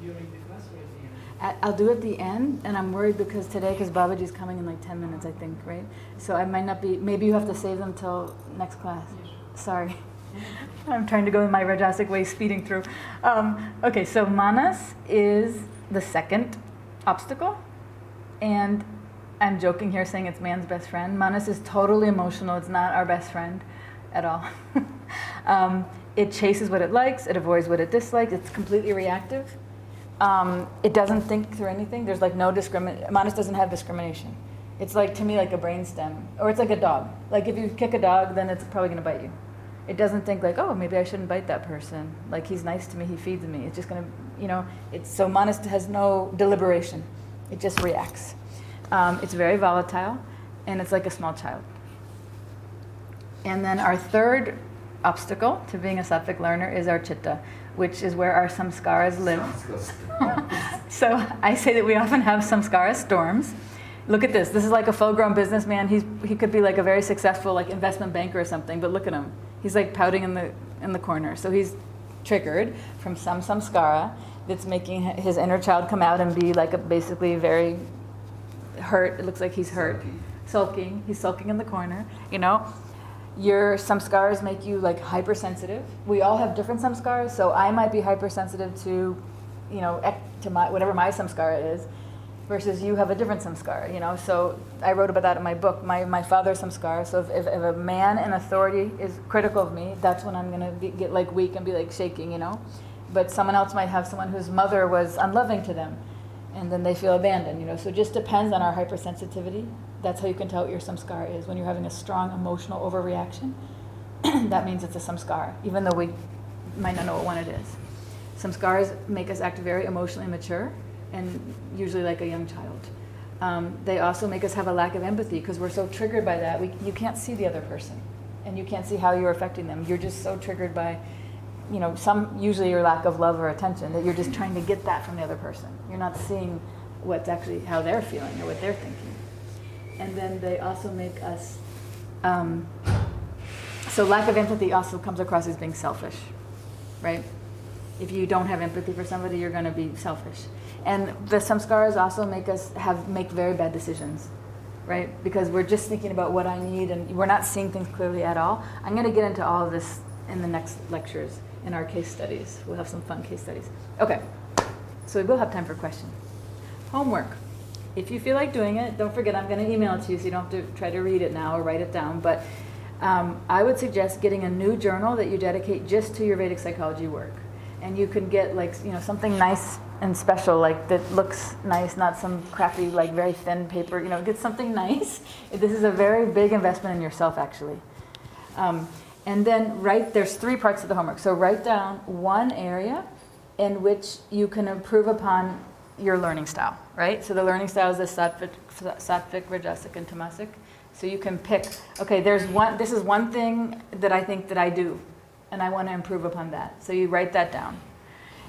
Speaker 4: during the class or at the end?
Speaker 1: I'll do it at the end, and I'm worried because Babaji's coming in like 10 minutes, I think, right? So I might not be, maybe you have to save them till next class.
Speaker 4: Yes.
Speaker 1: Sorry. I'm trying to go in my Rajasic way, speeding through. Okay, so manas is the second obstacle, and I'm joking here saying it's man's best friend. Manas is totally emotional. It's not our best friend at all. It chases what it likes. It avoids what it dislikes. It's completely reactive. It doesn't think through anything. There's like no discrimination. Manas doesn't have discrimination. It's like, to me, like a brainstem. Or it's like a dog. Like if you kick a dog, then it's probably going to bite you. It doesn't think like, oh, maybe I shouldn't bite that person. Like he's nice to me, he feeds me. It's just going to, you know, so manas has no deliberation. It just reacts. It's very volatile, and it's like a small child. And then our third obstacle to being a sattvic learner is our chitta, which is where our samskaras live. So I say that we often have samskara storms. Look at this. This is like a full-grown businessman. He could be like a very successful like investment banker or something, but look at him. He's like pouting in the corner. So he's triggered from some samskara that's making his inner child come out and be like basically very hurt. It looks like he's hurt. Sulking. He's sulking in the corner, you know. Your samskaras make you like hypersensitive. We all have different samskaras, so I might be hypersensitive to, you know, to whatever my samskara is, versus you have a different samskara, you know. So I wrote about that in my book, my father's samskara. So if a man in authority is critical of me, that's when I'm going to get like weak and be like shaking, you know. But someone else might have someone whose mother was unloving to them, and then they feel abandoned, you know. So it just depends on our hypersensitivity. That's how you can tell what your samskara is. When you're having a strong emotional overreaction, that means it's a samskara, even though we might not know what one it is. Samskaras make us act very emotionally mature, and usually like a young child. They also make us have a lack of empathy because we're so triggered by that. You can't see the other person, and you can't see how you're affecting them. You're just so triggered by, you know, usually your lack of love or attention, that you're just trying to get that from the other person. You're not seeing what's actually how they're feeling or what they're thinking. And then they also make us, so lack of empathy also comes across as being selfish, right? If you don't have empathy for somebody, you're going to be selfish. And the samskaras also make very bad decisions, right? Because we're just thinking about what I need and we're not seeing things clearly at all. I'm going to get into all of this in the next lectures in our case studies. We'll have some fun case studies. Okay, so we will have time for questions. Homework. If you feel like doing it, don't forget I'm going to email it to you so you don't have to try to read it now or write it down. But I would suggest getting a new journal that you dedicate just to your Vedic psychology work. And you can get something nice and special, like that looks nice, not some crappy, like very thin paper. Get something nice. This is a very big investment in yourself, actually. And then there's 3 parts of the homework. So write down one area in which you can improve upon your learning style, right? So the learning style is the sattvic, rajasic, and tamasic. So you can pick, okay, this is one thing that I think that I do, and I want to improve upon that. So you write that down.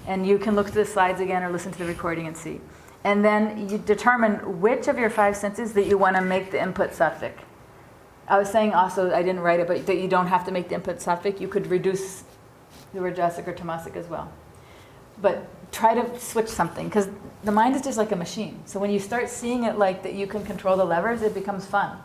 Speaker 1: And you can look at the slides again or listen to the recording and see. And then you determine which of your 5 senses that you want to make the input sattvic. I was saying also, I didn't write it, but that you don't have to make the input sattvic. You could reduce the rajasic or tamasic as well. But try to switch something, because the mind is just like a machine. So when you start seeing it like that you can control the levers, it becomes fun.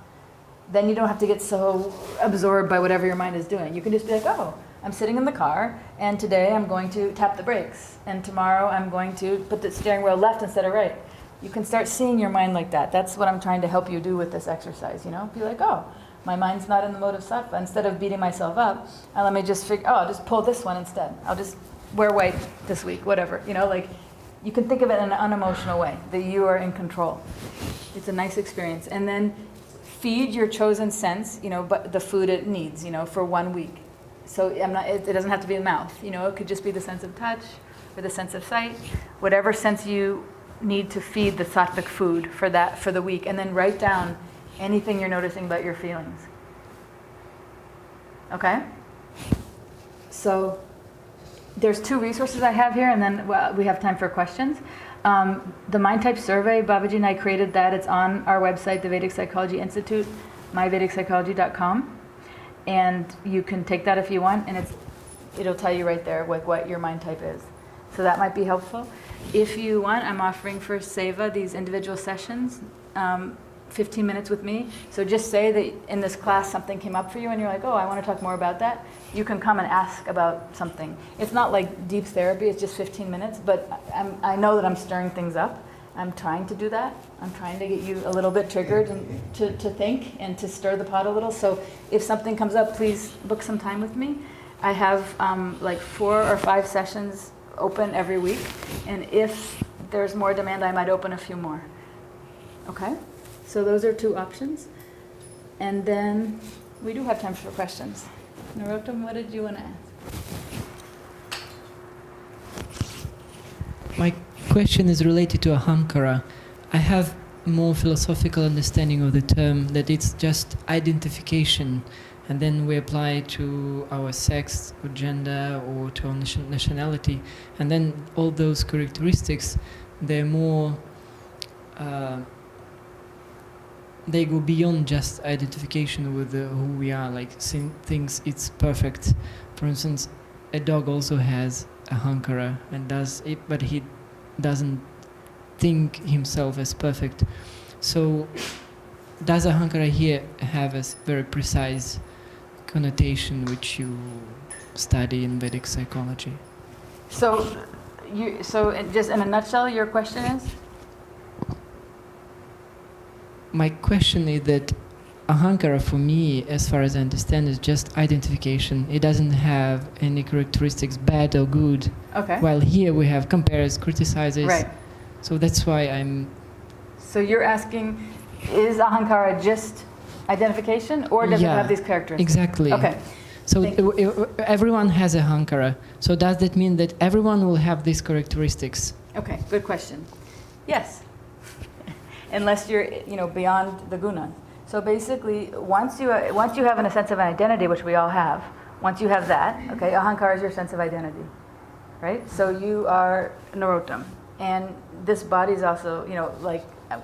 Speaker 1: Then you don't have to get so absorbed by whatever your mind is doing. You can just be like, oh, I'm sitting in the car, and today I'm going to tap the brakes, and tomorrow I'm going to put the steering wheel left instead of right. You can start seeing your mind like that. That's what I'm trying to help you do with this exercise, Be like, oh, my mind's not in the mode of sattva. Instead of beating myself up, let me just I'll just pull this one instead. I'll just wear white this week, whatever. You can think of it in an unemotional way, that you are in control. It's a nice experience. And then feed your chosen sense, but the food it needs, for 1 week. So it doesn't have to be the mouth, it could just be the sense of touch or the sense of sight, whatever sense you need to feed the sattvic food for the week. And then write down anything you're noticing about your feelings. Okay? So there's 2 resources I have here, and then we have time for questions. The Mind Type Survey, Babaji and I created that. It's on our website, the Vedic Psychology Institute, myvedicpsychology.com. And you can take that if you want, and it'll tell you right there what your mind type is. So that might be helpful. If you want, I'm offering for Seva these individual sessions, 15 minutes with me. So just say that in this class something came up for you and you're like, oh, I want to talk more about that. You can come and ask about something. It's not like deep therapy, it's just 15 minutes, but I know that I'm stirring things up. I'm trying to do that. I'm trying to get you a little bit triggered and to think and to stir the pot a little. So if something comes up, please book some time with me. I have 4 or 5 sessions open every week. And if there's more demand, I might open a few more. Okay? So those are 2 options. And then we do have time for questions. Narottam, what did you want to ask?
Speaker 5: My question is related to ahankara. I have more philosophical understanding of the term, that it's just identification, and then we apply it to our sex or gender or to our nationality, and then all those characteristics, they're more they go beyond just identification with who we are, like seeing things it's perfect. For instance, a dog also has ahankara and does it, but he doesn't think himself as perfect. So does ahankara here have a very precise connotation which you study in Vedic psychology?
Speaker 1: So just in a nutshell, your question is?
Speaker 5: My question is that ahankara for me, as far as I understand, is just identification. It doesn't have any characteristics, bad or good.
Speaker 1: Okay.
Speaker 5: While here we have compares, criticizes.
Speaker 1: Right.
Speaker 5: So that's why I'm...
Speaker 1: So you're asking, is ahankara just identification, or does it have these characteristics?
Speaker 5: Exactly.
Speaker 1: Okay.
Speaker 5: So everyone has ahankara. So does that mean that everyone will have these characteristics?
Speaker 1: Okay, good question. Yes. Unless you're, beyond the guna. So basically, once you have a sense of identity, which we all have, once you have that, okay, ahankara is your sense of identity, right? So you are narottam, and this body is also,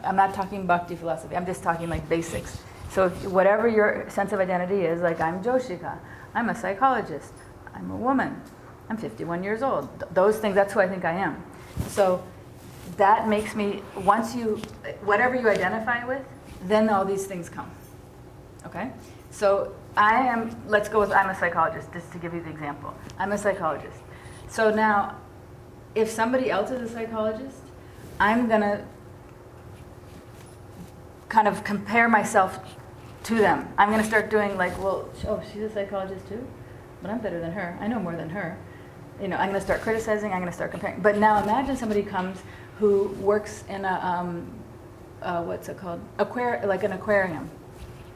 Speaker 1: I'm not talking bhakti philosophy. I'm just talking like basics. So whatever your sense of identity is, like I'm Joshika, I'm a psychologist, I'm a woman, I'm 51 years old. Those things, that's who I think I am. So that makes me, whatever you identify with, then all these things come. Okay? So let's go with I'm a psychologist, just to give you the example. I'm a psychologist. So now, if somebody else is a psychologist, I'm going to kind of compare myself to them. I'm going to start doing like, well, oh, she's a psychologist too? But I'm better than her. I know more than her. I'm going to start criticizing. I'm going to start comparing. But now imagine somebody comes who works in what's it called? Like an aquarium.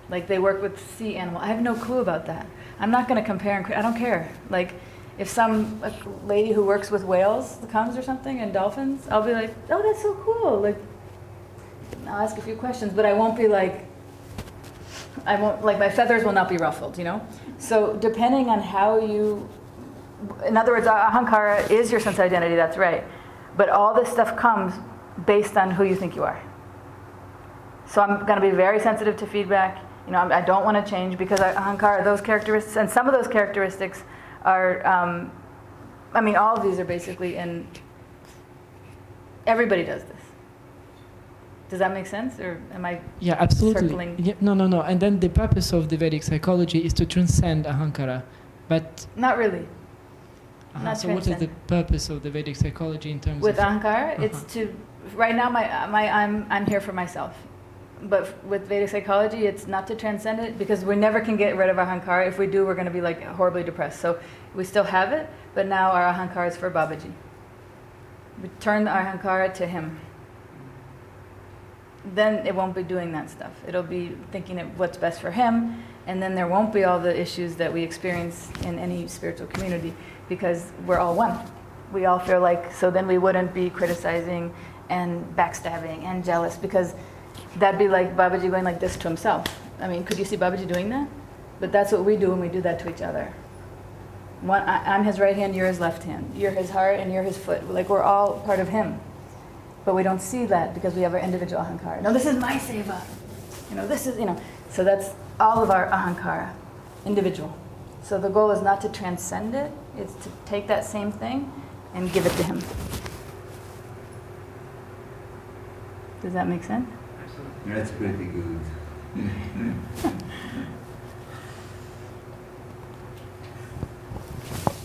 Speaker 1: Like they work with sea animal. I have no clue about that. I'm not going to compare and I don't care. Like if some lady who works with whales comes or something and dolphins, I'll be like, oh, that's so cool. Like I'll ask a few questions, but I won't be like, my feathers will not be ruffled, So depending on how in other words, ahankara is your sense of identity, that's right. But all this stuff comes based on who you think you are. So I'm going to be very sensitive to feedback. I don't want to change because ahankara, those characteristics, and some of those characteristics are, all of these are basically in, everybody does this. Does that make sense, or am I
Speaker 5: absolutely.
Speaker 1: circling?
Speaker 5: Yeah, no. And then the purpose of the Vedic psychology is to transcend ahankara, but
Speaker 1: not really. Not
Speaker 5: so what is the purpose of the Vedic psychology in terms
Speaker 1: with
Speaker 5: of
Speaker 1: ahankara? It's to right now I'm here for myself, but with Vedic psychology, it's not to transcend it because we never can get rid of our ahankara. If we do, we're going to be like horribly depressed. So we still have it, but now our ahankara is for Babaji. We turn our ahankara to him. Then it won't be doing that stuff. It'll be thinking of what's best for him, and then there won't be all the issues that we experience in any spiritual community because we're all one. We all feel like, so then we wouldn't be criticizing and backstabbing and jealous because that'd be like Babaji going like this to himself. Could you see Babaji doing that? But that's what we do when we do that to each other. I'm his right hand, you're his left hand. You're his heart and you're his foot. Like we're all part of him. But we don't see that because we have our individual ahankara. No, this is my seva. This is, So that's all of our ahankara, individual. So the goal is not to transcend it. It's to take that same thing and give it to him. Does that make sense?
Speaker 2: That's pretty good.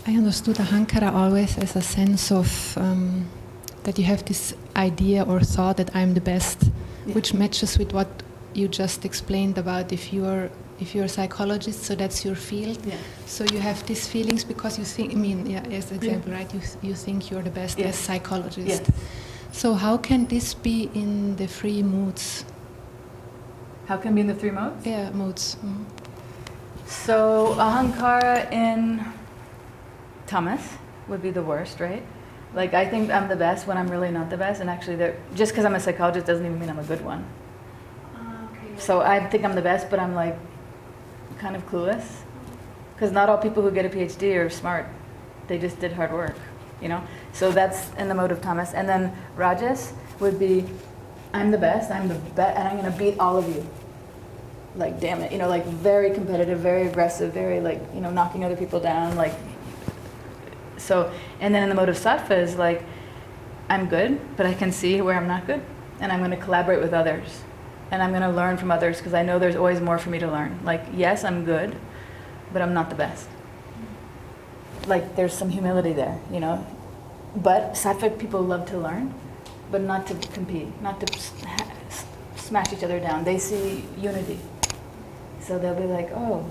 Speaker 6: I understood ahankara always as a sense of that you have this idea or thought that I'm the best, which matches with what you just explained about if you're a psychologist, so that's your field. Yeah. So you have these feelings because you think, as an example, right? You think you're the best as psychologist. Yes. So how can this be in the three moods?
Speaker 1: How can it be in the three modes?
Speaker 6: Yeah, moods. Mm.
Speaker 1: So ahankara in tamas would be the worst, right? Like I think I'm the best when I'm really not the best, and actually just because I'm a psychologist doesn't even mean I'm a good one.
Speaker 3: Okay.
Speaker 1: So I think I'm the best, but I'm like kind of clueless. Because not all people who get a PhD are smart. They just did hard work, So that's in the mode of tamas. And then rajas would be, I'm the best, and I'm going to beat all of you. Like, damn it, like very competitive, very aggressive, very like, knocking other people down, like. So, and then in the mode of sattva is like, I'm good, but I can see where I'm not good, and I'm going to collaborate with others, and I'm going to learn from others because I know there's always more for me to learn. Like, yes, I'm good, but I'm not the best. Like, there's some humility there, But sattvic people love to learn, but not to compete, not to smash each other down. They see unity, so they'll be like, oh,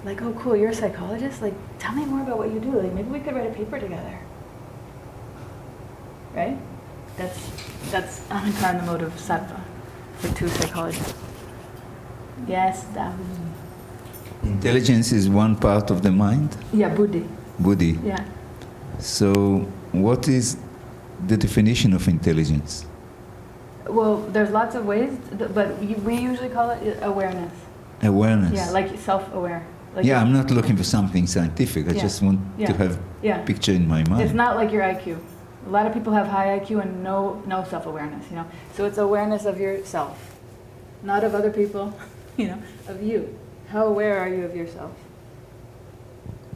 Speaker 1: Like, oh, cool, you're a psychologist? Like, tell me more about what you do. Like, maybe we could write a paper together. Right? That's ahankara in the mode of sattva for two psychologists. Yes,
Speaker 2: Intelligence is one part of the mind?
Speaker 1: Yeah, buddhi.
Speaker 2: Buddhi.
Speaker 1: Yeah.
Speaker 2: So, what is the definition of intelligence?
Speaker 1: Well, there's lots of ways, but we usually call it awareness.
Speaker 2: Awareness.
Speaker 1: Yeah, like self-aware. Like
Speaker 2: I'm not looking for something scientific. I just want to have a picture in my mind.
Speaker 1: It's not like your IQ. A lot of people have high IQ and no self-awareness, So it's awareness of yourself, not of other people, of you. How aware are you of yourself?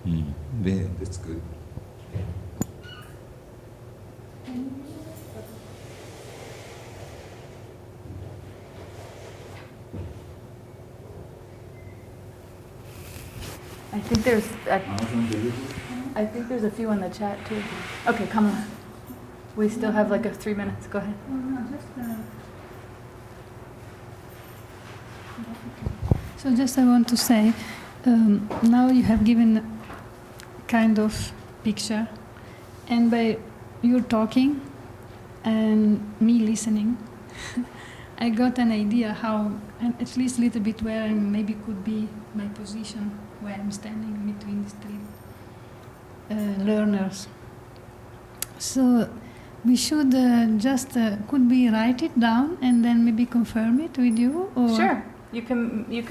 Speaker 2: Yeah, that's good.
Speaker 1: I think there's
Speaker 2: Amazon delivery?
Speaker 1: I think there's a few in the chat too. Okay, come on. We still have like 3 minutes. Go ahead.
Speaker 7: Oh, no, so just I want to say, now you have given kind of picture, and by you talking and me listening, I got an idea how, and at least a little bit where maybe could be my position, where I'm standing between these three learners. So we should just could we write it down and then maybe confirm it with you, or
Speaker 1: Sure. You can you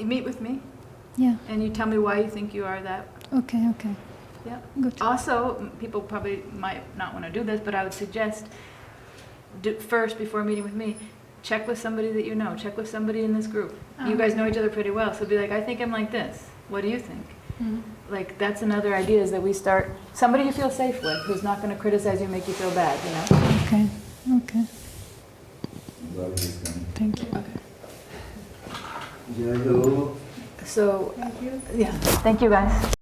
Speaker 1: meet with me
Speaker 7: yeah,
Speaker 1: and you tell me why you think you are that.
Speaker 7: okay,
Speaker 1: Yeah.
Speaker 7: good.
Speaker 1: Also, people probably might not want to do this, but I would suggest first, before meeting with me, check with somebody that you know. Check with somebody in this group. You guys know each other pretty well, so be like, I think I'm like this. What do you think?
Speaker 7: Mhm.
Speaker 1: Like, that's another idea, is that we start, somebody you feel safe with, who's not going to criticize you, make you feel bad, you know?
Speaker 7: Okay,
Speaker 2: Babaji is coming.
Speaker 7: thank you.
Speaker 2: Jai Ho.
Speaker 1: So, yeah, thank you guys.